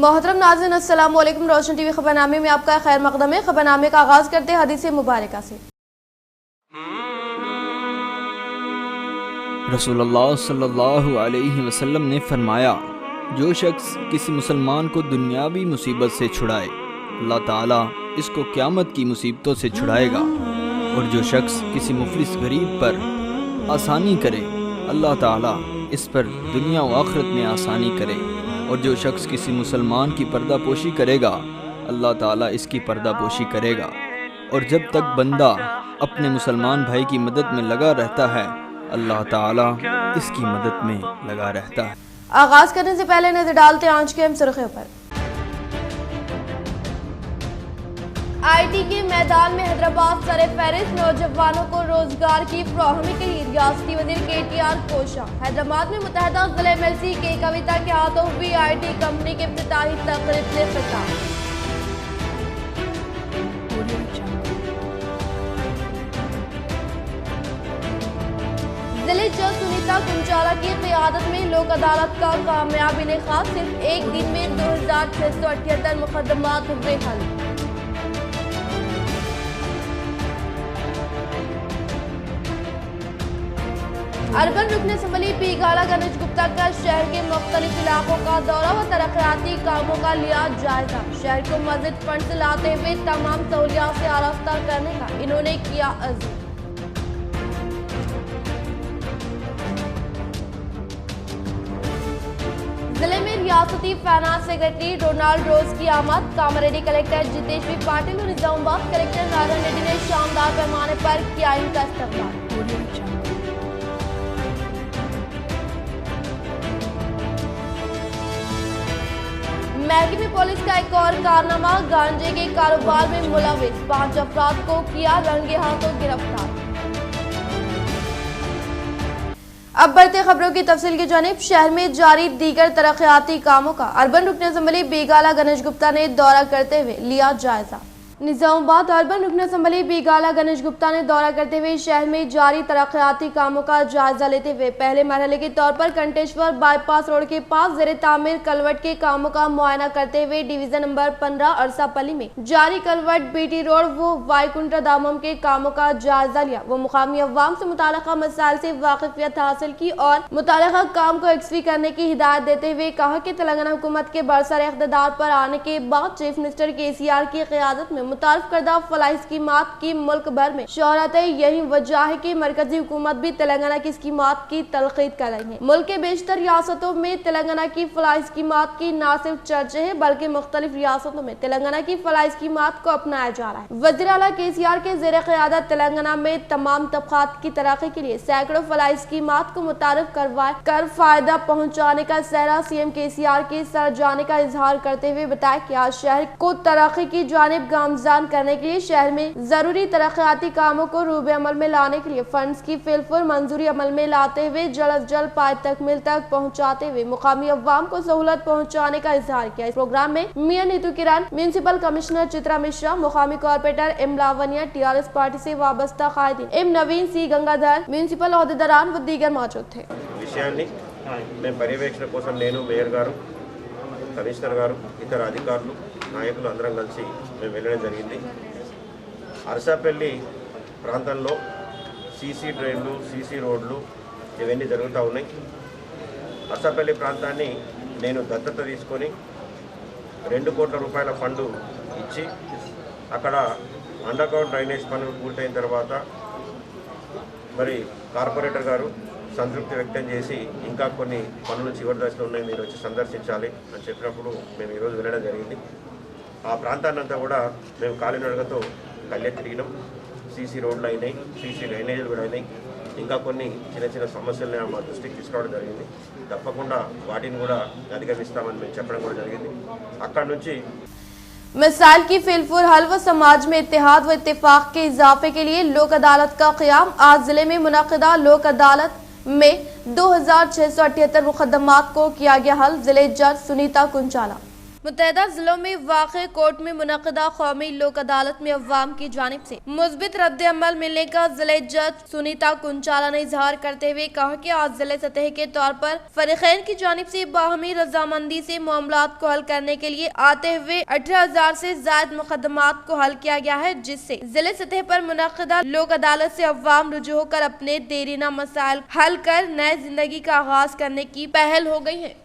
محترم ناظرین السلام علیکم۔ روشن ٹی وی خبرنامے میں آپ کا خیر مقدم ہے۔ خبرنامے کا آغاز کرتے ہیں حدیث مبارکہ سے۔ رسول اللہ صلی اللہ علیہ وسلم نے فرمایا، جو شخص کسی مسلمان کو دنیاوی مصیبت سے چھڑائے، اللہ تعالیٰ اس کو قیامت کی مصیبتوں سے چھڑائے گا، اور جو شخص کسی مفلس غریب پر آسانی کرے، اللہ تعالیٰ اس پر دنیا و آخرت میں آسانی کرے، اور جو شخص کسی مسلمان کی پردہ پوشی کرے گا، اللہ تعالیٰ اس کی پردہ پوشی کرے گا، اور جب تک بندہ اپنے مسلمان بھائی کی مدد میں لگا رہتا ہے، اللہ تعالیٰ اس کی مدد میں لگا رہتا ہے۔ آغاز کرنے سے پہلے نظر ڈالتے ہیں آج کی اہم سرخیوں پر۔ آئی ٹی کے میدان میں حیدرآباد سر فہرست، نوجوانوں کو روزگار کی فراہمی کے لیے ریاستی وزیر KTR کوشاں۔ حیدرآباد میں متحدہ ضلع MLC کے کویتا کے ہاتھوں ہوئی آئی ٹی کمپنی کے افتتاحی تقریب سے خطاب۔ ضلع جج سنیتا کنچالا کی قیادت میں لوک عدالت کا کامیاب انعقاد، صرف ایک دن میں 2678 مقدمات ہوئے حل۔ اربن رکن اسمبلی پی گالا گنیش گپتا کا شہر کے مختلف علاقوں کا دورہ و ترقیاتی کاموں کا لیا جائزہ۔ شہر کو مزید فنڈ سے لاتے ہوئے تمام سہولیات سے آراستہ کرنے کا انہوں نے کیا عزم۔ ضلع میں ریاستی فائنانس سیکرٹری ڈونالڈ روز کی آمد، کاماریڈی کلیکٹر جتیش وی پاٹل اور نظام آباد کلیکٹر نارائن ریڈی نے شاندار پیمانے پر کیا ان کا استقبال۔ محکمہ پولیس کا ایک اور کارنامہ، گانجے کے کاروبار میں ملوث 5 افراد کو کیا رنگے ہاتھوں گرفتار۔ اب بڑھتے خبروں کی تفصیل کی جانب۔ شہر میں جاری دیگر ترقیاتی کاموں کا اربن رکن اسمبلی بی گالا گنیش گپتا نے دورہ کرتے ہوئے لیا جائزہ۔ نظام آباد اربن رکن اسمبلی بی گالا گنیش گپتا نے دورہ کرتے ہوئے شہر میں جاری ترقیاتی کاموں کا جائزہ لیتے ہوئے پہلے مرحلے کے طور پر کنٹیشور بائی پاس روڈ کے پاس زیر تعمیر کلوٹ کے کاموں کا معائنہ کرتے ہوئے ڈویژن نمبر 15 ارسا پلی میں جاری کلوٹ BT روڈ و وائکنٹا دامم کے کاموں کا جائزہ لیا۔ وہ مقامی عوام سے متعلقہ مسائل سے واقفیت حاصل کی اور متعلقہ کام کو یکسوئی کرنے کی ہدایت دیتے ہوئے کہا کہ تلنگانہ حکومت کے برسر اقتدار پر آنے کے بعد چیف منسٹر KCR کی قیادت میں متعارف کردہ فلاحی اسکیمات کی ملک بھر میں شہرت ہے۔ یہی وجہ ہے کہ مرکزی حکومت بھی تلنگانہ کی اسکیمات کی تلقین کر رہی ہے۔ ملک کے بیشتر ریاستوں میں تلنگانہ کی فلاحی اسکیمات کی نہ صرف چرچے ہیں بلکہ مختلف ریاستوں میں تلنگانہ کی فلاحی اسکیمات کو اپنایا جا رہا ہے۔ وزیر اعلیٰ KCR کے زیر قیادت تلنگانہ میں تمام طبقات کی ترقی کے لیے سینکڑوں فلاحی اسکیمات کو متعارف کروا کر فائدہ پہنچانے کا سہرا CM KCR کے سر جانے کا اظہار کرتے ہوئے بتایا کہ آج شہر کو ترقی کی جانب گامزن کرنے کے لیے شہر میں ضروری ترقیاتی کاموں کو روبے عمل میں لانے کے لیے فنڈز کی فلفور منظوری عمل میں لاتے ہوئے جلد از جلد پائے تکمیل تک پہنچاتے ہوئے مقامی عوام کو سہولت پہنچانے کا اظہار کیا۔ اس پروگرام میں میئر نیتو کرن، میونسپل کمشنر چترا مشرا، مقامی corporator M lavani, TRS party سے وابستہ قائدین M Naveen, C Gangadhar, municipal عہدیداران و دیگر موجود تھے۔ మేయర్ గారు, కమిషనర్ గారు, ఇతర అధికారులు, నాయకులు అందరం కలిసి మేము వెళ్ళడం జరిగింది। అరసాపల్లి ప్రాంతంలో సీసీ డ్రైన్లు, సీసీ రోడ్లు ఇవన్నీ జరుగుతూ ఉన్నాయి। అరసాపల్లి ప్రాంతాన్ని నేను దత్తత తీసుకొని 2 కోట్ల రూపాయల ఫండ్ ఇచ్చి అక్కడ అండర్ గ్రౌండ్ డ్రైనేజ్ పనులు పూర్తయిన తర్వాత మరి కార్పొరేటర్ గారు సంతృప్తి వ్యక్తం చేసి ఇంకా కొన్ని పనులు చివరి దశలో ఉన్నాయి, మీరు వచ్చి సందర్శించాలి అని చెప్పినప్పుడు మేము ఈరోజు వెళ్ళడం జరిగింది। ఆ ప్రాంతాన్నంతా కూడా మేము కాలినడకతో కళ్ళె తిరిగినాం। సీసీ రోడ్లు అయినాయి, సీసీ డ్రైనేజీలు కూడా అయినాయి, ఇంకా కొన్ని చిన్న చిన్న సమస్యలను మా దృష్టికి తీసుకురావడం జరిగింది। తప్పకుండా వాటిని కూడా అధిగమిస్తామని మేము చెప్పడం కూడా జరిగింది। అక్కడి నుంచి مسائل کی فلفور حل و سماج میں اتحاد و اتفاق کے اضافے کے لیے لوک عدالت کا قیام۔ آج ضلع میں منعقدہ لوک عدالت میں 2678 مقدمات کو کیا گیا حل۔ ضلع جج سنیتا کنچالا۔ मुत्तहदा जिलों में वाक़ कोर्ट में मुनक़दा कौमी लोक अदालत में अवाम की जानिब से मुस्बित रद्द अमल मिलने का जिले जज सुनीता कुंचाला ने इजहार करते हुए कहा कि आज जिले सतह के तौर पर फरीक़ैन की जानिब से बाहमी रजामंदी से मामलात को हल करने के लिए आते हुए 18,000 से ज़ायद मुकदमात को हल किया गया है, जिससे जिले सतह पर मुनक़दा लोक अदालत से अवाम रुजू होकर अपने देरीना मसाइल हल कर नए जिंदगी का आगाज करने की पहल हो गई है।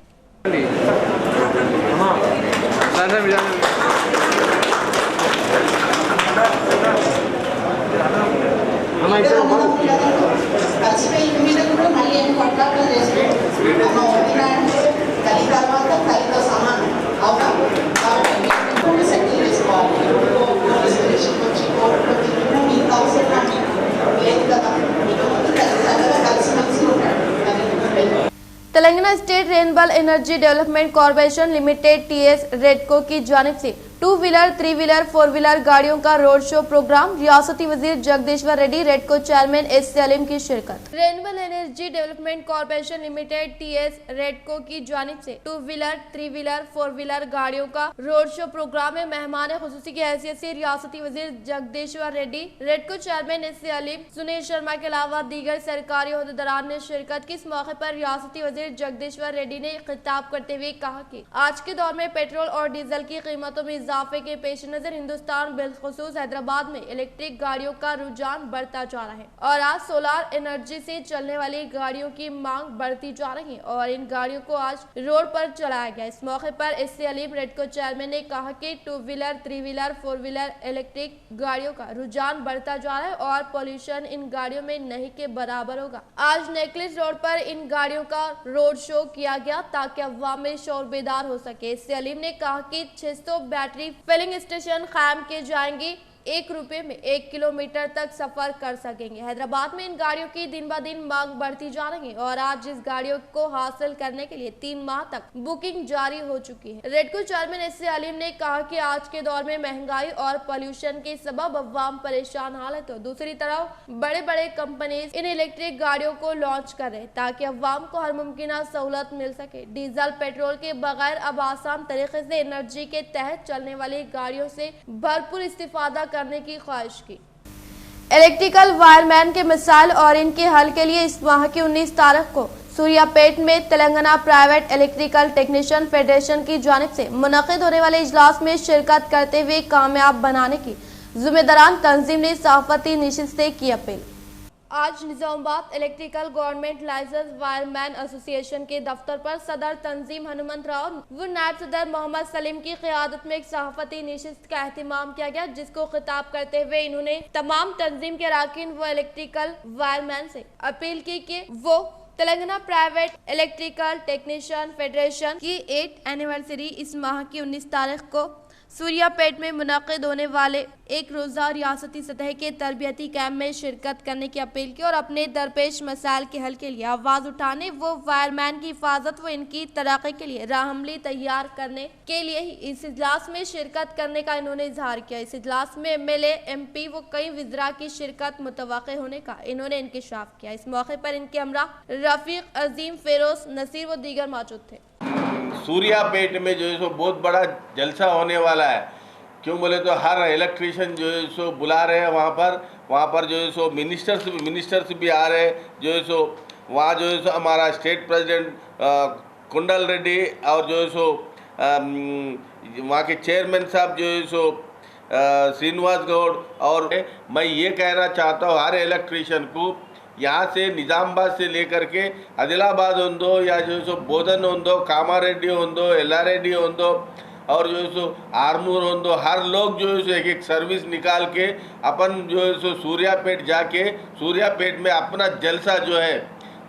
Telangana state renewable energy development corporation limited TS REDCO की जानिब से 2 व्हीलर 3 व्हीलर 4 व्हीलर गाड़ियों का रोड शो प्रोग्राम, रियासती वजीर Jagadishwar Reddy, REDCO chairman S Saleem की शिरकत। Renewable energy development corporation limited TS REDCO की जानिब से 2 व्हीलर 3 व्हीलर 4 व्हीलर गाड़ियों का रोड शो प्रोग्राम में मेहमान खुसूसी की हैसियत से रियासती वजीर Jagadishwar Reddy, REDCO chairman S Salim, Sunil Sharma के अलावा दीगर सरकारी ओहदेदारान ने शिरकत की। इस मौके पर रियासती वजीर जगदीश्वर रेड्डी ने खिताब करते हुए कहा कि आज के दौर में पेट्रोल और डीजल की कीमतों में इजाफे के पेश नजर हिंदुस्तान बिलखुसूस हैदराबाद में इलेक्ट्रिक गाड़ियों का रुझान बढ़ता जा रहा है और आज सोलर एनर्जी से चलने वाली गाड़ियों की मांग बढ़ती जा रही है और इन गाड़ियों को आज रोड पर चलाया गया। इस मौके पर एस सलीम, रेडको चेयरमैन ने कहा कि 2 व्हीलर 3 व्हीलर 4 व्हीलर इलेक्ट्रिक गाड़ियों का रुझान बढ़ता जा रहा है और पोल्यूशन इन गाड़ियों में नहीं के बराबर होगा। आज नेकलेस रोड पर इन गाड़ियों का रोड शो किया गया ताकि अवाम में शोर बेदार हो सके। एस सलीम ने कहा कि 600 बैटरी फिलिंग स्टेशन कायम किए जाएंगे, 1 रुपए में 1 किलोमीटर तक सफर कर सकेंगे। हैदराबाद में इन गाड़ियों की दिन ब दिन मांग बढ़ती जा रही है और आज इस गाड़ियों को हासिल करने के लिए 3 माह तक बुकिंग जारी हो चुकी है। रेडको चेयरमैन एस सलीम ने कहा कि आज के दौर में महंगाई और पोल्यूशन के सबब अवाम परेशान हालत हो, दूसरी तरफ बड़े बड़े कंपनीज इन इलेक्ट्रिक गाड़ियों को लॉन्च कर रहे ताकि अवाम को हर मुमकिन सहूलत मिल सके। डीजल पेट्रोल के बगैर अब आसान तरीके से एनर्जी के तहत चलने वाली गाड़ियों से भरपूर इस्तेफादा करने की ख्वाहिश की। इलेक्ट्रिकल वायरमैन के मसाइल और इनके हल के लिए इस माह की 19 तारीख को सूर्यापेट में Telangana private electrical technician federation की जानिब से मुनक़िद होने वाले इजलास में शिरकत करते हुए कामयाब बनाने की जिम्मेदारान तंजीम ने सहाफती निशिस्त से की अपील। आज Nizamabad electrical government licence wireman association के दफ्तर पर सदर तंजीम हनुमंत राव व नायब सदर मोहम्मद सलीम की क़यादत में एक सहाफती निशिस्त का एहतमाम किया गया, जिसको खिताब करते हुए इन्होंने तमाम तंजीम के अरकान व इलेक्ट्रिकल वायरमैन से अपील की कि वो Telangana private electrical technician federation की 8th एनिवर्सरी इस माह की 19 तारीख को सूर्यापेट में मुनक़िद होने वाले एक रोज़ा रियासती सतह के तरबियती कैंप में शिरकत करने की अपील की और अपने दरपेश मसाइल के हल के लिए आवाज़ उठाने, वो वायरमैन की हिफाजत व इनकी तरक्की के लिए राहमली तैयार करने के लिए ही इस इजलास में शिरकत करने का इन्होंने इजहार किया। इस इजलास में MLA, MP व कई वज़रा की शिरकत मुतवक्किल होने का इन्होंने इंकिशाफ किया। इस मौके पर इनके हमरा रफ़ीक, अजीम, फेरोज, नसीर व दीगर मौजूद थे। सूर्यापेट में जो है सो बहुत बड़ा जलसा होने वाला है। क्यों बोले तो हर इलेक्ट्रीशियन जो है सो बुला रहे हैं वहाँ पर जो है सो मिनिस्टर्स भी आ रहे हैं। जो है सो वहाँ जो है सो हमारा स्टेट प्रेसिडेंट कुंडल रेड्डी और जो है सो वहाँ के चेयरमैन साहब जो है सो श्रीनिवास गौड़, और मैं ये कहना चाहता हूँ हर इलेक्ट्रीशियन को यहाँ से निज़ामाबाद से लेकर के आदिलाबाद होंदो या जो सो बोधन होंदो, कामारेड्डी होंदो, एल्लारेड्डी होंदो और जो सो आरमूर होंदो, हर लोग जो है सो एक सर्विस निकाल के अपन जो है सो सूर्यापेट जाके सूर्यापेट में अपना जलसा जो है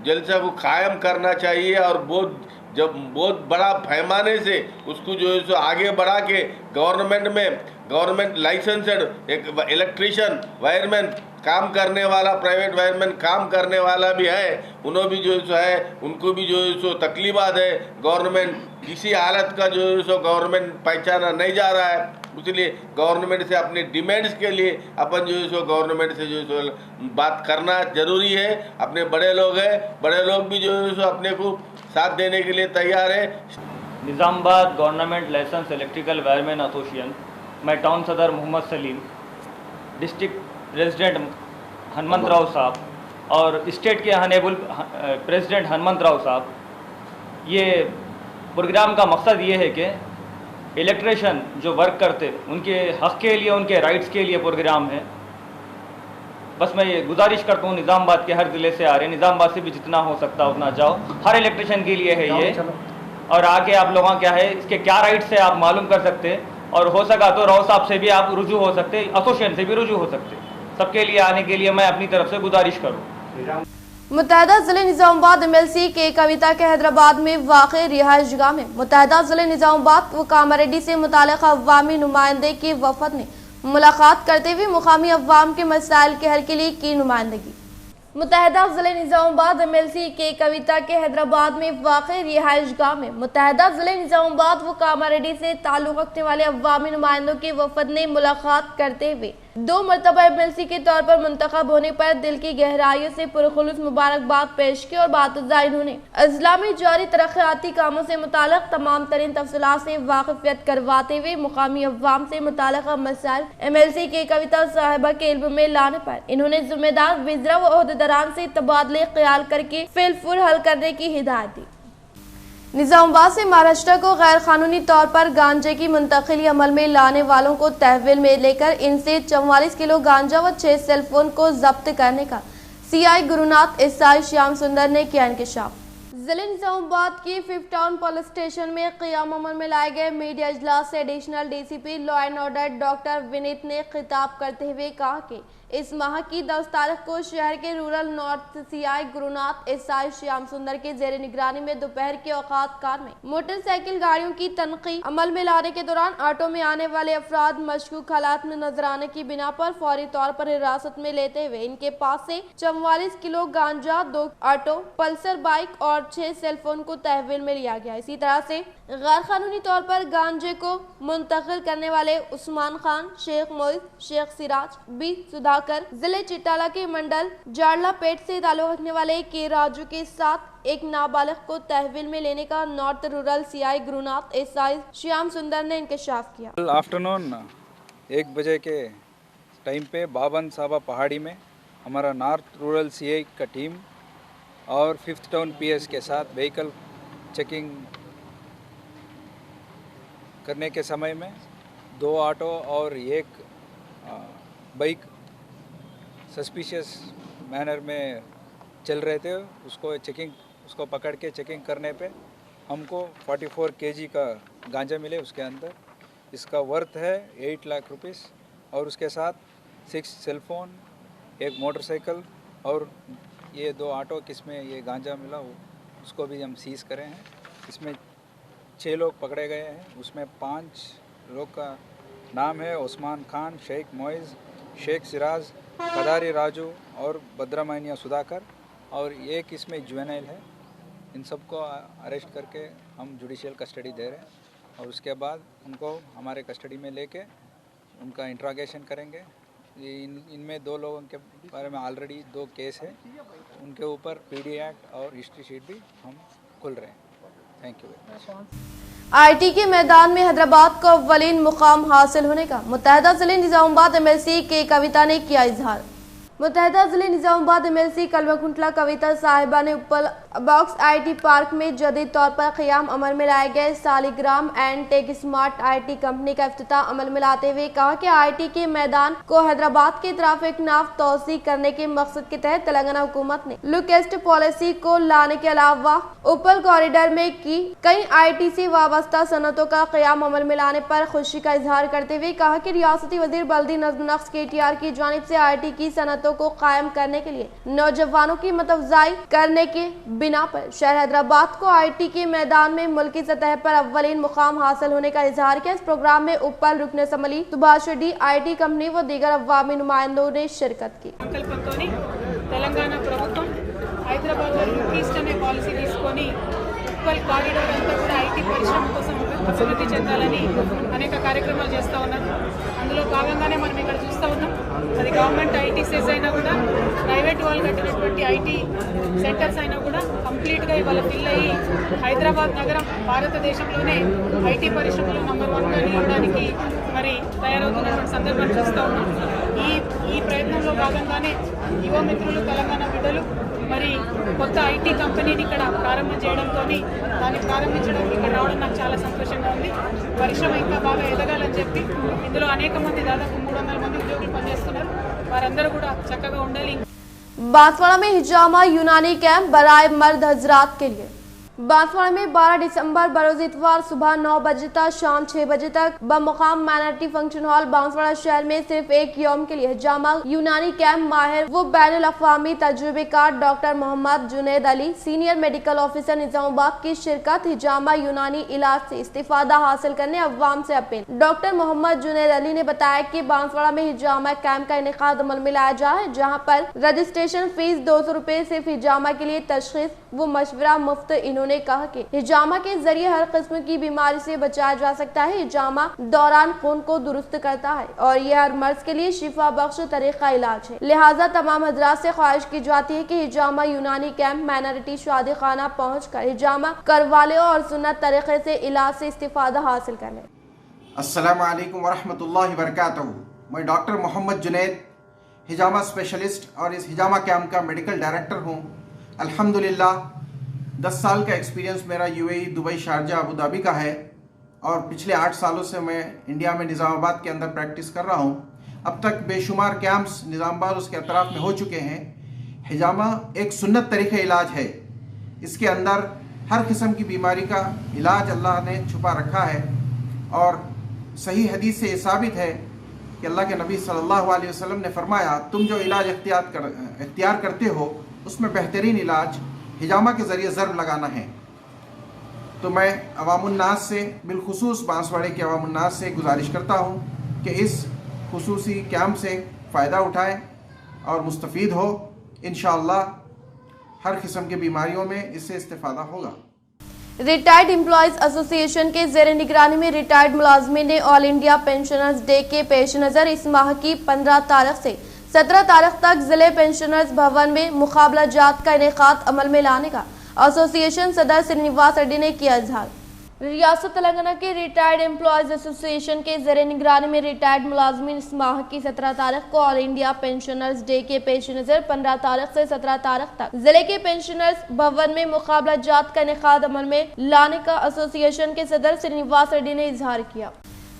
जलसा को कायम करना चाहिए और बहुत बड़ा पैमाने से उसको जो है सो आगे बढ़ा के गवर्नमेंट लाइसेंसड एक इलेक्ट्रीशियन वायरमैन काम करने वाला, प्राइवेट वायरमैन काम करने वाला भी है, उन्होंने भी जो है उनको भी जो है सो तकलीफात है। गवर्नमेंट किसी हालत का जो है सो गवर्नमेंट पहचाना नहीं जा रहा है, इसलिए गवर्नमेंट से अपने डिमांड्स के लिए अपन जो है सो गवर्नमेंट से जो है सो बात करना जरूरी है। अपने बड़े लोग हैं, बड़े लोग भी जो है सो अपने को साथ देने के लिए तैयार है। Nizamabad government licence electrical wireman association, मैं टाउन सदर मोहम्मद सलीम, डिस्ट्रिक्ट रेजिडेंट हनुमंत राव साहब और स्टेट के हनेबल प्रेसिडेंट हनुमंत राव साहब, ये प्रोग्राम का मकसद ये है कि इलेक्ट्रिशियन जो वर्क करते उनके हक़ के लिए, उनके राइट्स के लिए प्रोग्राम है। बस मैं ये गुजारिश करता हूँ, निज़ामाबाद के हर ज़िले से आ रहे हैं, निज़ामाबाद से भी जितना हो सकता उतना जाओ, हर इलेक्ट्रिशियन के लिए है ये। और आके आप लोगों क्या है, इसके क्या राइट्स है आप मालूम कर सकते हैं, और हो सका तो राव साहब से भी आप रुजू हो सकते, एसोसिएशन से भी रुजू हो सकते। सबके लिए आने के लिए मैं अपनी तरफ से गुजारिश करूँ। मुत्तहदा ज़िले निज़ामाबाद MLC के कविता के हैदराबाद में वाक़ रिहाइशगाह में मुत्तहदा ज़िले निज़ामाबाद व कामारेड्डी से मुताल्लिक़ अवामी नुमाइंदे के वफद ने मुलाकात करते हुए मुकामी अवाम के मसाइल के हल के लिए की नुमाइंदगी। मुत्तहदा ज़िले निज़ामाबाद MLC के कविता के हैदराबाद में वाक़ रिहाइशगाह में मुत्तहदा ज़िले निज़ामाबाद व कामारेड्डी से ताल्लुक़ रखने वाले अवामी नुमाइंदों के वफद ने मुलाकात करते हुए 2 मरतबा MLC के तौर पर मुंतखब होने पर दिल की गहराइयों से पुरखुलूस मुबारकबाद पेश की और बातुज़ा इन्होंने अज़ला में जारी तरक्याती कामों से मुताल्लिक़ तमाम तरीन तफसीलात से वाक़िफ़ियत करवाते हुए मुकामी अवाम से मुताल्लिक़ मसाइल MLC के कविता साहिबा के इल्म में लाने पर इन्होंने ज़िम्मेदार वज़रा व ओहदेदारान से तबादले ख्याल करके फिलफुल हल करने की हिदायत दी। निज़ामाबाद से महाराष्ट्र को गैर कानूनी तौर पर गांजे की मुंतकिली अमल में लाने वालों को तहवील में लेकर इनसे 44 किलो गांजा व 6 सेलफोन को जब्त करने का CI गुरुनाथ SI श्याम सुंदर ने किया इंकशाफ। जिले निज़ामाबाद की 5 टाउन पुलिस स्टेशन में क़याम अमल में लाए गए मीडिया इजलास से additional DCP law and order doctor Vineet ने खिताब करते हुए कहा कि इस माह की 10 तारीख को शहर के rural north CI Gurunath SI Shyam सुंदर के जेर निगरानी में दोपहर के औकात कार में मोटरसाइकिल गाड़ियों की तनक़ी अमल में लाने के दौरान ऑटो में आने वाले अफराद मशकूक हालात में नजर आने की बिना पर फौरी तौर पर हिरासत में लेते हुए इनके पास से 44 किलो गांजा, 2 ऑटो, पल्सर बाइक और 6 सेलफोन को तहवील में लिया गया। इसी तरह से गैर कानूनी तौर पर गांजे को मुंतकिल करने वाले उस्मान खान, शेख मोइज, शेख सिराज, बी सुधाकर, जिले चिटाला के मंडल जारलापेट से ताल्लुक रखने वाले के राजू के साथ एक नाबालिग को तहवील में लेने का north rural CI Gurunath SI Shyam सुंदर ने इंकशाफ किया। कल आफ्टरनून 1 बजे के टाइम पे बाबन साबा पहाड़ी में हमारा नॉर्थ रूरल CI का टीम और 5th टाउन PS के साथ व्हीकल चेकिंग करने के समय में 2 ऑटो और 1 बाइक सस्पिशियस मैनर में चल रहे थे। उसको पकड़ के चेकिंग करने पे हमको 44 kg का गांजा मिले उसके अंदर। इसका वर्थ है 8 लाख रुपीस और उसके साथ 6 सेलफोन, 1 मोटरसाइकिल और ये 2 ऑटो किसमें ये गांजा मिला उसको भी हम सीज़ करे हैं। इसमें 6 लोग पकड़े गए हैं। उसमें 5 लोग का नाम है उस्मान खान, शेख मोइज, शेख सिराज, कदारी राजू और बद्रमानिया सुधाकर और एक इसमें जुवेनाइल है। इन सबको अरेस्ट करके हम जुडिशियल कस्टडी दे रहे हैं और उसके बाद उनको हमारे कस्टडी में लेके उनका इंट्रागेशन करेंगे। इनमें 2 लोगों के बारे में ऑलरेडी 2 केस है, उनके ऊपर PD एक्ट और हिस्ट्री शीट भी हम खोल रहे हैं। Thank you very much. IT के मैदान में हैदराबाद को अव्वलीन मुकाम हासिल होने का मुत्तहदा ज़िले निज़ामाबाद MLC के कविता ने किया इजहार। मुत्तहदा ज़िले निज़ामाबाद MLC कलवा कविता साहिबा ने उपल बॉक्स IT पार्क में जदीद तौर पर क़याम अमल में लाए गए Saligram and take smart IT company का इफ्तिताह अमल में लाते हुए कहा कि IT के मैदान को हैदराबाद की तरफ एक नाव तोसी करने के मकसद के तहत तेलंगाना हुकूमत ने लुकेस्ट पॉलिसी को लाने के अलावा उपल कॉरिडोर में की कई IT से वाबस्ता सनतों का क़याम अमल में लाने पर खुशी का इजहार करते हुए कहा कि रियासती वज़ीर बल्दी नज़्म नक्श KTR की जानिब से IT की सनतों को कायम करने के लिए नौजवानों की मतअफ़ज़ाई करने के बिना पर शहर हैदराबाद को IT के मैदान में मुल्की सतह पर अव्वलीन मुकाम हासिल होने का इजहार किया। इस प्रोग्राम में उपल रुकन assembly Subhash Reddy IT company व दीगर अवामी नुमाइंदों ने शिरकत की। సంకల్పంతోని తెలంగాణ ప్రభుత్వం హైదరాబాద్లో లుక్ ఈస్ట్ అనే పాలసీ తీసుకొని ఉప్పల్ కారిడార్ అంతా కూడా IT పరిశ్రమ కోసం అభివృద్ధి చెందాలని అనేక కార్యక్రమాలు చేస్తూ ఉన్నారు. అందులో భాగంగానే మనం ఇక్కడ చూస్తూ ఉన్నాం. అది గవర్నమెంట్ IT సెస్ అయినా కూడా ప్రైవేట్ వాళ్ళు కట్టినటువంటి IT సెంటర్స్ అయినా కూడా కంప్లీట్గా ఇవాళ ఫిల్ అయ్యి హైదరాబాద్ నగరం భారతదేశంలోనే ఐటీ పరిశ్రమలో నంబర్ 1గా నిలవడానికి మరి తయారవుతున్నటువంటి సందర్భాన్ని చూస్తూ ఉన్నాం. ఈ ప్రయత్నంలో భాగంగానే యువ మిత్రులు తెలంగాణ బిడ్డలు మరి కొత్త ఐటీ కంపెనీని ఇక్కడ ప్రారంభం చేయడంతో దాన్ని ప్రారంభించడానికి ఇక్కడ రావడం నాకు చాలా సంతోషంగా ఉంది. పరిశ్రమ ఇంకా బాగా ఎదగాలని చెప్పి ఇందులో అనేక మంది దాదాపు 300 మంది ఉద్యోగులు పనిచేస్తున్నారు. వారందరూ కూడా చక్కగా ఉండాలి. बांसवाड़ा में हिजामा यूनानी कैंप बराए मर्द हजरात के लिए। बांसवाड़ा में 12 दिसंबर बरोज इतवार सुबह 9 बजे तक शाम 6 बजे तक बमुकाम माइनॉरिटी फंक्शन हॉल बांसवाड़ा शहर में सिर्फ एक यौम के लिए हिजामा यूनानी कैंप माहिर वो बैनुल अक़वामी तजुर्बेकार doctor Mohammad Junaid Ali senior medical officer Nizamabad की शिरकत हिजामा यूनानी इलाज से इस्तिफादा हासिल करने अवाम से अपील। डॉक्टर मोहम्मद जुनैद अली ने बताया कि बांसवाड़ा में हिजामा कैंप का इनेकाद अमल में लाया जा है, जहाँ पर रजिस्ट्रेशन फीस 200 रुपए सिर्फ हिजामा के लिए तशखीस वो मशवरा मुफ्त। इन्होंने कहा कि हिजामा के जरिए हर किस्म की बीमारी से बचाया जा सकता है। हिजामा दौरान खून को दुरुस्त करता है और यह हर मर्ज के लिए शिफा बख्श तरीका इलाज है। लिहाजा तमाम हजरात से ख्वाहिश की जाती है कि हिजामा यूनानी कैंप माइनॉरिटी शादी खाना पहुँच कर हिजामा करवा ले और सुन्नत तरीके से इलाज से इस्तिफादा हासिल कर ले। अस्सलामु अलैकुम वरहमतुल्लाहि वबरकातुहू। मैं डॉक्टर मोहम्मद जुनैद हिजामा स्पेशलिस्ट और इस हिजामा कैंप का मेडिकल डायरेक्टर हूँ। अल्हम्दुलिल्लाह 10 साल का एक्सपीरियंस मेरा UAE, Dubai, Sharjah, Abu Dhabi का है और पिछले 8 सालों से मैं इंडिया में निज़ामाबाद के अंदर प्रैक्टिस कर रहा हूँ। अब तक बेशुमार कैंप्स निज़ामाबाद उसके अतराफ़ में हो चुके हैं। हिजामा एक सुन्नत तरीक़े इलाज है। इसके अंदर हर किस्म की बीमारी का इलाज अल्लाह ने छुपा रखा है और सही हदीस से ये साबित है कि अल्लाह के नबी सल्लल्लाहु अलैहि वसल्लम ने फरमाया, तुम जो इलाज इख्तियार करते हो उसमें बेहतरीन इलाज हिजामा के ज़रिए ज़र्ब लगाना है। तो मैं अवामुन्नास से बिलखुसूस बांसवाड़े के अवामुन्नास से गुजारिश करता हूँ कि इस खुसूसी कैंप से फ़ायदा उठाएं और मुस्तफ़ीद हो। इंशाअल्लाह हर किस्म की बीमारियों में इससे इस्तिफ़ादा होगा। रिटायर्ड एम्प्लॉयज एसोसिएशन के ज़ेर निगरानी में रिटायर्ड मुलाजमीन ने ऑल इंडिया पेंशनर्स डे के पेश नज़र इस माह की 15 तारीख से 17 तारीख तक जिले पेंशनर्स भवन में मुकाबला जात का इनेकाद अमल में लाने का एसोसिएशन सदर श्रीनिवास रेड्डी ने किया इजहार। रियासत तेलंगाना के रिटायर्ड एम्प्लॉयज एसोसिएशन के ज़ेर निगरानी में रिटायर्ड मुलाजमीन इस माह की 17 तारीख को ऑल इंडिया पेंशनर्स डे के पेश नज़र 15 तारीख से 17 तारीख तक जिले के पेंशनर्स भवन में मुकाबला जात का इनेकाद अमल में लाने का एसोसिएशन के सदर श्रीनिवास रेड्डी ने इजहार किया।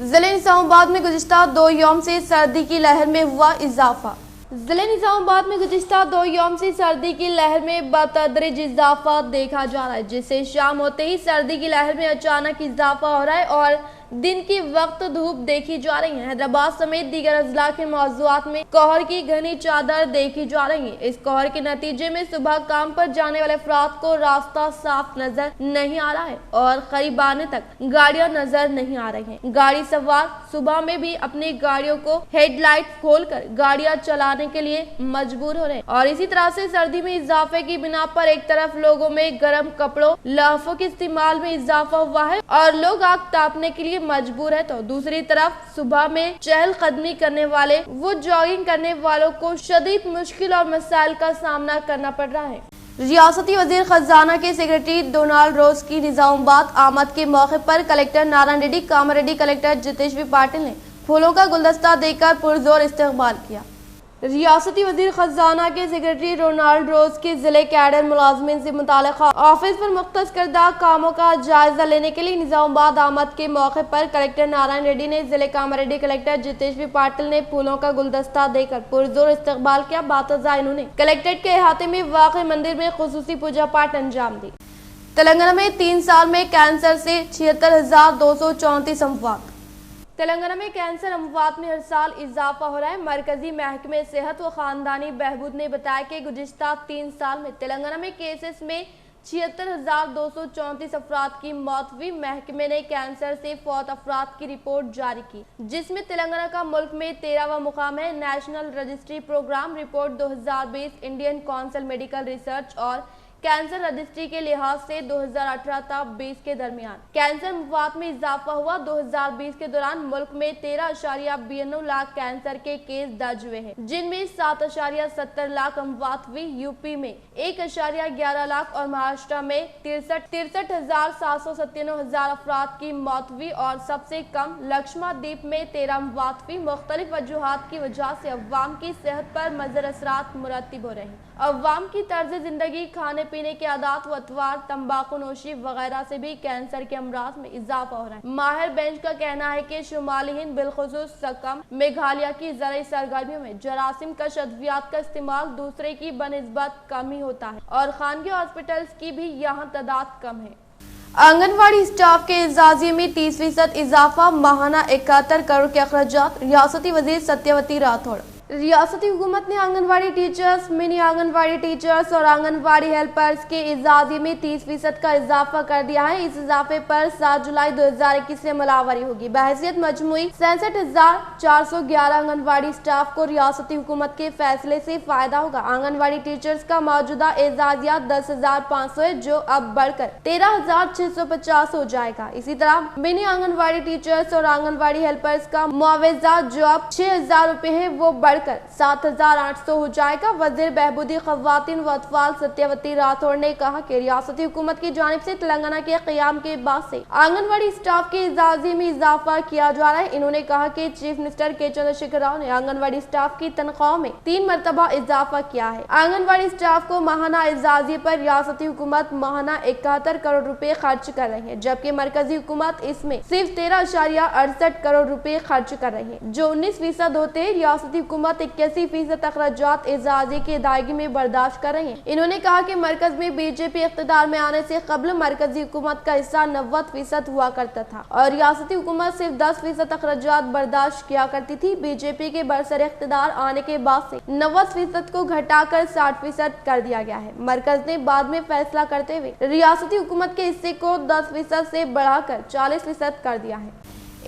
जिले निजामाबाद में गुज़िश्ता 2 यौम से सर्दी की लहर में हुआ इजाफा। जिले निजामाबाद में गुज़िश्ता 2 यौम से सर्दी की लहर में बतदरीज इजाफा देखा जा रहा है, जिससे शाम होते ही सर्दी की लहर में अचानक इजाफा हो रहा है और दिन के वक्त धूप देखी जा रही है। हैदराबाद समेत दीगर अजला के मौज़ूआत में कोहर की घनी चादर देखी जा रही है। इस कोहर के नतीजे में सुबह काम पर जाने वाले अफराद को रास्ता साफ नजर नहीं आ रहा है और करीब आने तक गाड़ियां नजर नहीं आ रही हैं। गाड़ी सवार सुबह में भी अपनी गाड़ियों को हेडलाइट खोलकर गाड़ियां चलाने के लिए मजबूर हो रहे हैं और इसी तरह से सर्दी में इजाफे की बिना पर एक तरफ लोगों में गर्म कपड़ों लहफों के इस्तेमाल में इजाफा हुआ है और लोग आग तापने के लिए मजबूर है, तो दूसरी तरफ सुबह में चहल कदमी करने वाले वो जॉगिंग करने वालों को शदीद मुश्किल और मसाइल का सामना करना पड़ रहा है। रियासती वजीर खजाना के सेक्रेटरी डोनाल्ड रोज की निजामाबाद आमद के मौके पर कलेक्टर नारायण रेड्डी, कामारेड्डी कलेक्टर जितेश पाटिल ने फूलों का गुलदस्ता देकर पुरजोर इस्तकबाल किया। रियासती वजीर खजाना के सेक्रेटरी रोनाल्ड रोज के जिले कैडर मुलाजमिन से मुताल्लिक़ा ऑफिस पर मुख्तस करदा कामों का जायजा लेने के लिए निजामाबाद आमद के मौके पर कलेक्टर नारायण रेड्डी ने जिले कामारेड्डी कलेक्टर जितेश पाटिल ने फूलों का गुलदस्ता देकर पुरजोर इस्तकबाल किया। बातज़ा इन्होंने कलेक्ट्रेट के अहाते में वाक़ मंदिर में खुसूसी पूजा पाठ अंजाम दी। तेलंगाना में 3 साल में कैंसर से 76,234 अमवात। तेलंगाना में कैंसर अमवात में हर साल इजाफा हो रहा है। मरकजी महकमे सेहत व खानदानी बहबूद ने बताया कि गुज़िश्ता 3 साल में तेलंगाना में केसेस में 76,234 अफराद की मौत हुई। महकमे ने कैंसर से फौत अफराद की रिपोर्ट जारी की, जिसमें तेलंगाना का मुल्क में 13वां मुकाम है। National registry programme report 2020 Indian council medical research और कैंसर रजिस्ट्री के लिहाज से 2018 तक 20 के दरमियान कैंसर मवात में इजाफा हुआ। 2020 के दौरान मुल्क में 13.92 लाख कैंसर के केस दर्ज हुए हैं, जिनमें 7.70 लाख अमवात हुई। यूपी में 1.11 लाख और महाराष्ट्र में 63,797 अफराद की मौत हुई और सबसे कम लक्षद्वीप में 13 अमवात हुई। मुख्तलिफ वजूहात की वजह से अवाम की सेहत पर मज़र असरात मुरतब हो रहे हैं। अवाम की तर्ज जिंदगी, खाने पीने के आदात व अतवार, तंबाकू नोशी वगैरह से भी कैंसर के अमराज में इजाफा हो रहा है। माहिर बेंच का कहना है कि शुमाली हिंद बिलखुसूस सकम मेघालय की ज़राई सरगर्मियों में जरासीम का अद्वियात का इस्तेमाल दूसरे की बनिस्बत कम ही होता है और खानगी हॉस्पिटल्स की भी यहाँ तादाद कम है। आंगनवाड़ी स्टाफ के एजाजिये में 30% इजाफा, माहाना 71 करोड़ के अखराजात। रियासती वजीर सत्यवती राठौड़। रियासती हुकूमत ने anganwadi teachers, mini anganwadi teachers और आंगनवाड़ी हेल्पर्स के एजाजिये में 30% का इजाफा कर दिया है। इस इजाफे पर 7 जुलाई 2021 से अमलावरी होगी। बहैसियत मजमूई 67,411 आंगनवाड़ी स्टाफ को रियासती हुकूमत के फैसले से फायदा होगा। आंगनवाड़ी टीचर्स का मौजूदा एजाजिया 10,500 है, जो अब बढ़कर 13,650 हो जाएगा। इसी तरह मिनी आंगनवाड़ी टीचर्स और आंगनवाड़ी हेल्पर्स का मुआवजा जो अब 6,000 रुपए है, वो बढ़कर 7,800 हो जाएगा। वजीर बहबूदी खवातीन व अतफाल सत्यवती राठौड़ ने कहा कि रियासती हुकूमत की जानिब से तेलंगाना के क़याम के बाद से आंगनवाड़ी स्टाफ के एजाज़े में इजाफा किया जा रहा है। इन्होंने कहा कि चीफ मिनिस्टर के चंद्रशेखर राव ने आंगनवाड़ी स्टाफ की तनख्वाह में 3 मरतबा इजाफा किया है। आंगनवाड़ी स्टाफ को माहाना एजाज़े पर रियासती हुकूमत माहाना 71 करोड़ रुपए खर्च कर रही है, जबकि मरकजी हुकूमत इसमें सिर्फ 13.68 करोड़ रुपए खर्च कर रही है, जो 19% होते हैं। रियासती हुकूमत 81% अखराजात एजाज़े की अदायगी में बर्दाश्त कर रही है। इन्होंने कहा कि मरकज में बीजेपी इख्तिदार में आने से कबल मरकजी हुकूमत का हिस्सा 90% हुआ करता था और रियासती हुकूमत सिर्फ 10% अखराजात बर्दाश्त किया करती थी। बीजेपी के बरसर इख्तिदार आने के बाद से 90% को घटाकर 60% कर दिया गया है। मरकज ने बाद में फैसला करते हुए रियासती हुकूमत के हिस्से को 10% से बढ़ाकर 40% कर दिया है।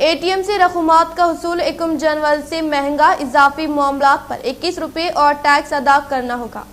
एटीएम से रकूमात का हुसूल 1 जनवरी से महंगा, इजाफी मामलात पर 21 रुपए और टैक्स अदा करना होगा।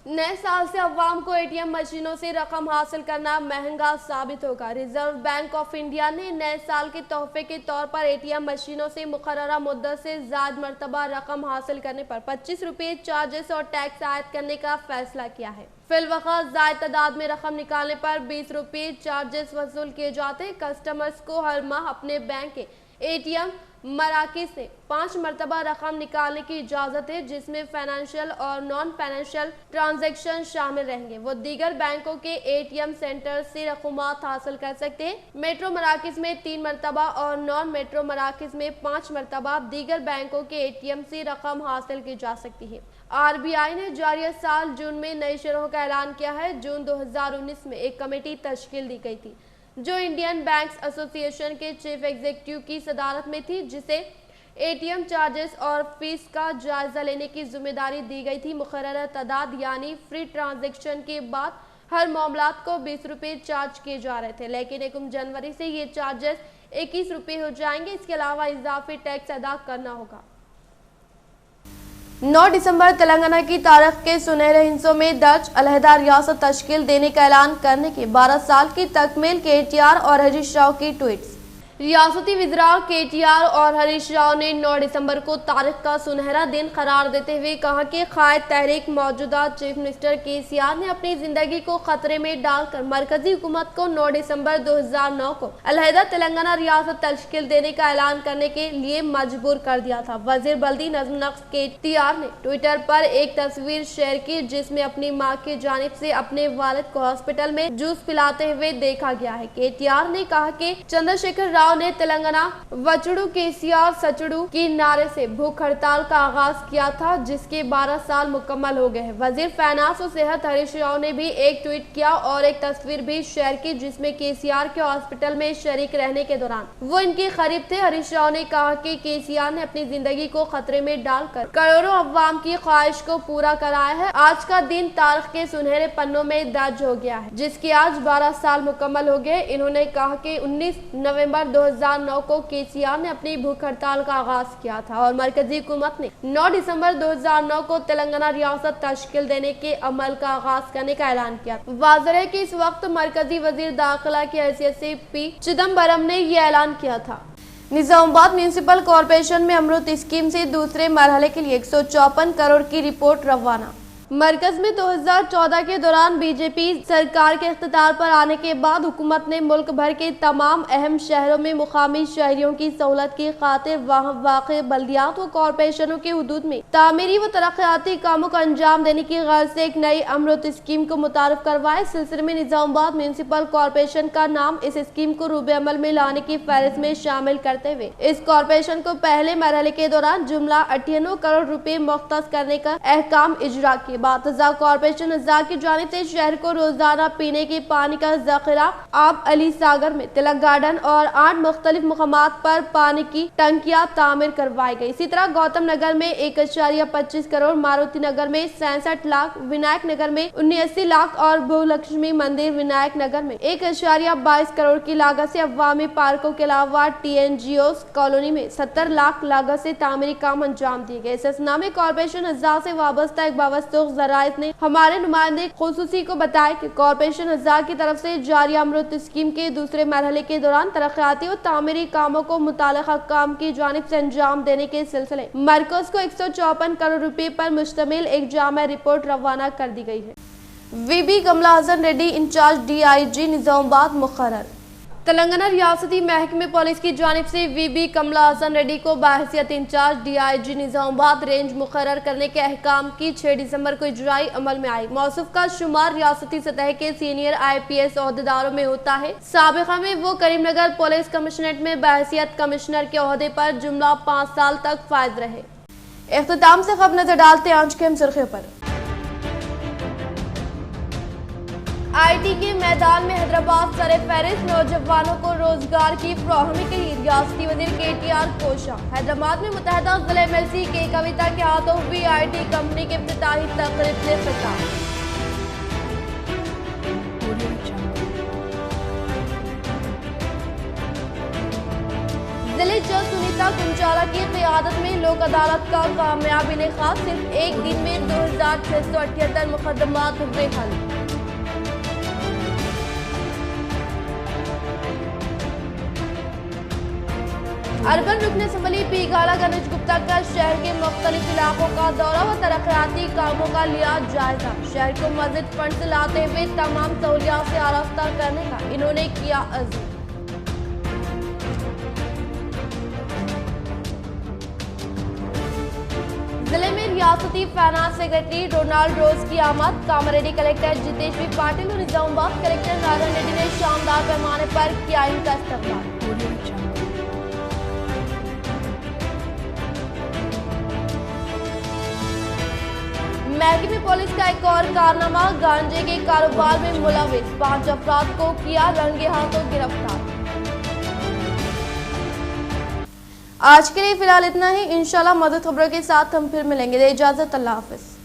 नए साल से अवाम को एटीएम मशीनों से रकम हासिल करना महंगा साबित होगा। रिजर्व बैंक ऑफ इंडिया ने नए साल के तोहफे के तौर पर एटीएम मशीनों से मुकर्ररा मुद्दत से ज़्यादा मरतबा रकम हासिल करने पर 25 रुपये चार्जेस और टैक्स आयद करने का फैसला किया है। फिलवक़्त ज़ायद तादाद में रकम निकालने पर 20 रुपये चार्जेस वसूल किए जाते हैं। कस्टमर्स को हर माह अपने बैंक के एटीएम मराकिज़ से 5 मरतबा रकम निकालने की इजाज़त है, जिसमें फाइनेंशियल और नॉन फाइनेंशियल ट्रांजैक्शन शामिल रहेंगे। वो दीगर बैंकों के एटीएम सेंटर से रकूमात हासिल कर सकते हैं। मेट्रो मराकिज़ में 3 मरतबा और नॉन मेट्रो मराकिज़ में 5 मरतबा दीगर बैंकों के एटीएम से रकम हासिल की जा सकती है। आरबीआई ने जारी साल जून में नई शरहों का ऐलान किया है। जून 2019 में एक कमेटी तश्कील दी गई थी, जो इंडियन बैंक्स एसोसिएशन के चीफ एग्जीक्यूटिव की सदारत में थी, जिसे एटीएम चार्जेस और फीस का जायजा लेने की जिम्मेदारी दी गई थी। मुकर्रर तादाद यानी फ्री ट्रांजैक्शन के बाद हर मामलात को 20 रुपये चार्ज किए जा रहे थे, लेकिन 1 जनवरी से ये चार्जेस 21 रुपये हो जाएंगे। इसके अलावा इजाफी टैक्स अदा करना होगा। 9 दिसंबर तेलंगाना की तारीख के सुनहरे हिस्सों में दर्ज अलहदा रियासत तश्कील देने का ऐलान करने के 12 साल की तकमील केटीआर और हरीश राव की ट्वीट्स। रियासती वज़ीर केटीआर और हरीश राव ने 9 दिसंबर को तारीख का सुनहरा दिन करार देते हुए कहा कि कायद तहरीक मौजूदा चीफ मिनिस्टर केसीआर ने अपनी जिंदगी को खतरे में डालकर मरकजी हुकूमत को 9 दिसंबर 2009 को अलहदा तेलंगाना रियासत तश्कील देने का ऐलान करने के लिए मजबूर कर दिया था। वजीर बल्दी नज़्म नक्श केटीआर ने ट्विटर पर एक तस्वीर शेयर की, जिसमें अपनी मां की जानिब से अपने वालिद को हॉस्पिटल में जूस पिलाते हुए देखा गया है। केटीआर ने कहा कि चंद्रशेखर राव ने तेलंगाना वचड़ू केसीआर सचड़ू की नारे से भूख हड़ताल का आगाज किया था, जिसके 12 साल मुकम्मल हो गए हैं। वजीर फाइनेंस और सेहत हरीश राव ने भी एक ट्वीट किया और एक तस्वीर भी शेयर की, जिसमें केसीआर के हॉस्पिटल में शरीक रहने के दौरान वो इनके करीब थे। हरीश राव ने कहा कि केसीआर ने अपनी जिंदगी को खतरे में डालकर करोड़ों अवाम की ख्वाहिश को पूरा कराया है। आज का दिन तारीख के सुनहरे पन्नों में दर्ज हो गया है, जिसके आज 12 साल मुकम्मल हो गए। इन्होंने कहा कि 19 नवंबर 2009 को केसीआर ने अपनी भूख हड़ताल का आगाज किया था और मरकजी हुकूमत ने 9 दिसंबर 2009 को तेलंगाना रियासत तश्कील देने के अमल का आगाज करने का ऐलान किया। वाज़ेह है कि इस वक्त मरकजी वजीर दाखिला की हैसियत से पी चिदम्बरम ने यह ऐलान किया था। निजामाबाद म्यूनिसिपल कॉरपोरेशन में अमृत स्कीम से दूसरे मरहले के लिए 154 करोड़ की रिपोर्ट रवाना। मरकज में 2014 के दौरान बीजेपी सरकार के इख्तियार पर आने के बाद हुकूमत ने मुल्क भर के तमाम अहम शहरों में मुकामी शहरियों की सहूलत की खातिर वहाँ वाक़ बल्दियात व कॉरपोरेशनों के हुदूद में तामीरी व तरक्याती कामों को अंजाम देने की गर्ज से एक नई अमृत स्कीम को मुतारफ करवाए। इस सिलसिले में निजामाबाद म्यूनिसिपल कॉरपोरेशन का नाम इस स्कीम को रूबे अमल में लाने की फहरिस्त में शामिल करते हुए इस कॉरपोरेशन को पहले मरहले के दौरान जुमला 98 करोड़ रुपए मुख्तस करने का अहकाम इजरा किए। बातज़ा कॉरपोरेशन अज़ा की जानिब से शहर को रोजाना पीने के पानी का ज़ख़ीरा आप अली सागर में, तिलक गार्डन और 8 मुख्तलिफ मुकामात पर पानी की टंकियां तामीर करवाई गई। इसी तरह गौतम नगर में 1.25 करोड़, मारुति नगर में 67 लाख, विनायक नगर में 79 लाख और भूलक्ष्मी मंदिर विनायक नगर में 1.22 करोड़ की लागत से अवामी पार्कों के अलावा TNGO कॉलोनी में 70 लाख लागत से तामीरी काम अंजाम दिए गए। इस सिलसिले में कॉरपोरेशन अज़ा से वाबस्ता एक बावस्तुख ज़राइत ने हमारे नुमाइंदे खुसूसी को बताया कि कॉरपोरेशन अज़ा की तरफ से जारी अमृत स्कीम के दूसरे मरहले के दौरान तरक्याती और तामीरी कामों को मुताल्लिक़ा काम की जानिब से अंजाम देने के सिलसिले मरकज को 154 करोड़ रुपए पर मुश्तमिल एक जामा रिपोर्ट रवाना कर दी गई है। VB कमला हसन रेड्डी इंचार्ज DIG निजामाबाद मुकर्रर। तेलंगाना रियासती महकमे पुलिस की जानिब से VB कमला हसन रेड्डी को बाहसियत इंचार्ज DIG निजामाबाद रेंज मुकर्रर करने के अहकाम की 6 दिसंबर को इजराई अमल में आई। मौसूफ का शुमार रियासती सतह के सीनियर IPS ओहदेदारों में होता है। साबिका में वो करीमनगर पुलिस कमिश्नरेट में बाहसियत कमिश्नर के ओहदे पर जुमला 5 साल तक फायद रहे। इख्तिताम से खबर नजर डालते हैं आज के सुर्खियों पर। IT के मैदान में हैदराबाद सर-ए-फहरिस्त, नौजवानों को रोजगार की फराहमी के लिए रियासती वजीर KTR कोशा। हैदराबाद में मुत्तहदा जिला MLC के कविता के हाथों हुई IT कंपनी के इफ्तिताही तकरीब से खिताब। जिले जज सुनीता कुंचाला की क़ियादत में लोक अदालत का कामयाब इनेकाद। सिर्फ एक दिन में 2678 मुकदमात हुए हल। अर्बन रुकन असम्बली बेगाला गणेश गुप्ता का शहर के मुख्तलिफ इलाकों का दौरा व तरक्याती कामों का लिया जायजा। शहर को मज़ीद फंड से लाते हुए तमाम सहूलियात से आरास्ता करने का इन्होंने किया अज़्म। जिले में रियासती फाइनेंस सेक्रेटरी रोनाल्ड रोज की आमद। कामारेड्डी कलेक्टर जितेश बी पाटिल और निजामाबाद कलेक्टर नारायण रेड्डी ने शानदार पैमाने पर किया इनका इस्तकबाल। महकमे पुलिस का एक और कारनामा, गांजे के कारोबार में मुलविस 5 अफराद को किया रंगे हाथों गिरफ्तार। आज के लिए फिलहाल इतना ही। इंशाल्लाह मज़ीद खबरों के साथ हम फिर मिलेंगे। इजाज़त, अल्लाह हाफ़िज़।